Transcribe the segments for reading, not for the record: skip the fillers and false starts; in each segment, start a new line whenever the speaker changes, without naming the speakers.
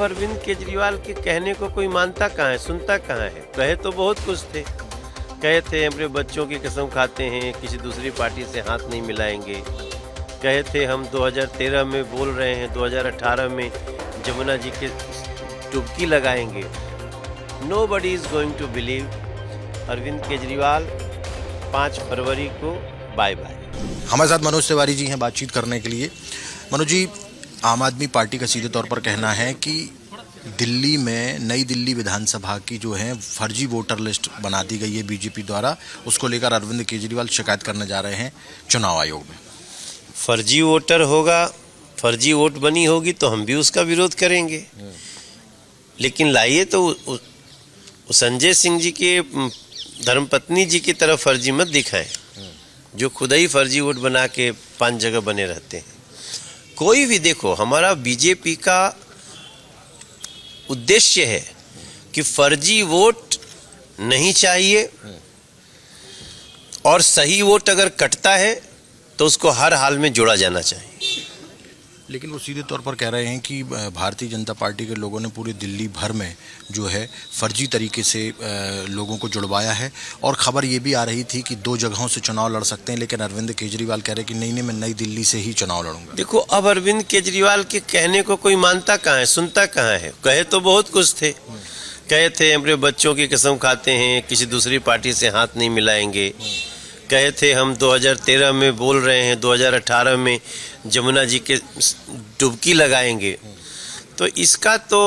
अरविंद केजरीवाल के कहने को कोई मानता कहाँ है, सुनता कहाँ है। कहे तो बहुत कुछ थे, कहे थे अपने बच्चों की कसम खाते हैं, किसी दूसरी पार्टी से हाथ नहीं मिलाएंगे। कहे थे हम 2013 में बोल रहे हैं 2018 में जमुना जी के डुबकी लगाएंगे। Nobody is going to believe। Arvind Kejriwal 5 फरवरी को बाय बाय।
हमारे साथ मनोज तिवारी जी हैं बातचीत करने के लिए। मनोज जी, आम आदमी पार्टी का सीधे तौर पर कहना है कि दिल्ली में नई दिल्ली विधानसभा की जो है फर्जी वोटर लिस्ट बना दी गई है बीजेपी द्वारा, उसको लेकर अरविंद केजरीवाल शिकायत करने जा रहे हैं चुनाव आयोग में।
फर्जी वोटर होगा, फर्जी वोट बनी होगी तो हम भी उसका विरोध करेंगे, लेकिन लाइए तो संजय सिंह जी के धर्मपत्नी जी की तरफ फर्जी मत दिखाएं, जो खुद ही फर्जी वोट बना के 5 जगह बने रहते हैं। कोई भी देखो, हमारा बीजेपी का उद्देश्य है कि फर्जी वोट नहीं चाहिए, और सही वोट अगर कटता है तो उसको हर हाल में जोड़ा जाना चाहिए।
लेकिन वो सीधे तौर पर कह रहे हैं कि भारतीय जनता पार्टी के लोगों ने पूरे दिल्ली भर में जो है फर्जी तरीके से लोगों को जुड़वाया है, और खबर ये भी आ रही थी कि 2 जगहों से चुनाव लड़ सकते हैं, लेकिन अरविंद केजरीवाल कह रहे हैं कि नहीं, मैं नई दिल्ली से ही चुनाव लड़ूंगा।
देखो, अब अरविंद केजरीवाल के कहने को कोई मानता कहाँ है, सुनता कहाँ है। कहे तो बहुत कुछ थे, कहे थे अपने बच्चों की कसम खाते हैं, किसी दूसरी पार्टी से हाथ नहीं मिलाएंगे। कहे थे हम 2013 में बोल रहे हैं 2018 में जमुना जी के डुबकी लगाएंगे। तो इसका तो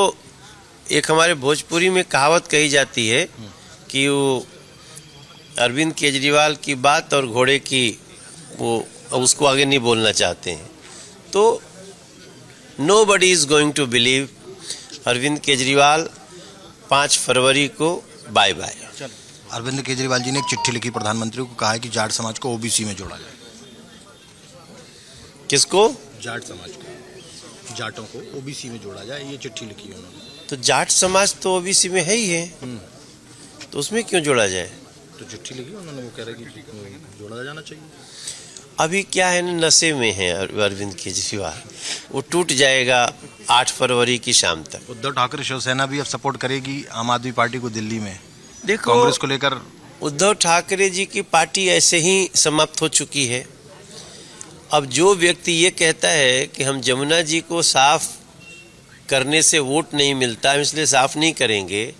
एक हमारे भोजपुरी में कहावत कही जाती है कि वो अरविंद केजरीवाल की बात और घोड़े की वो उसको आगे नहीं बोलना चाहते हैं। तो nobody is going to believe। Arvind Kejriwal 5 फरवरी को बाय बाय।
अरविंद केजरीवाल जी ने एक चिट्ठी लिखी प्रधानमंत्री को, कहा है कि जाट समाज को ओबीसी में जोड़ा जाए।
किसको?
जाट समाज को, जाटों को ओबीसी में जोड़ा जाए, ये चिट्ठी लिखी है उन्होंने।
तो जाट समाज तो ओबीसी में है ही है, तो उसमें क्यों जोड़ा जाए?
तो चिट्ठी लिखी उन्होंने, वो कह रहे कि जोड़ा जाना चाहिए।
अभी क्या है, नशे में है अरविंद केजरीवाल, वो टूट जाएगा 8 फरवरी की शाम तक।
उद्धव ठाकरे शिवसेना भी अब सपोर्ट करेगी आम आदमी पार्टी को दिल्ली में।
देखो,
कांग्रेस को लेकर
उद्धव ठाकरे जी की पार्टी ऐसे ही समाप्त हो चुकी है। अब जो व्यक्ति ये कहता है कि हम जमुना जी को साफ करने से वोट नहीं मिलता, हम इसलिए साफ नहीं करेंगे,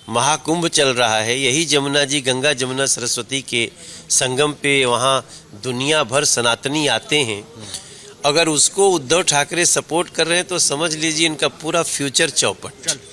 महाकुंभ चल रहा है, यही जमुना जी गंगा जमुना सरस्वती के संगम पे वहाँ दुनिया भर सनातनी आते हैं। अगर उसको उद्धव ठाकरे सपोर्ट कर रहे हैं तो समझ लीजिए इनका पूरा फ्यूचर चौपट।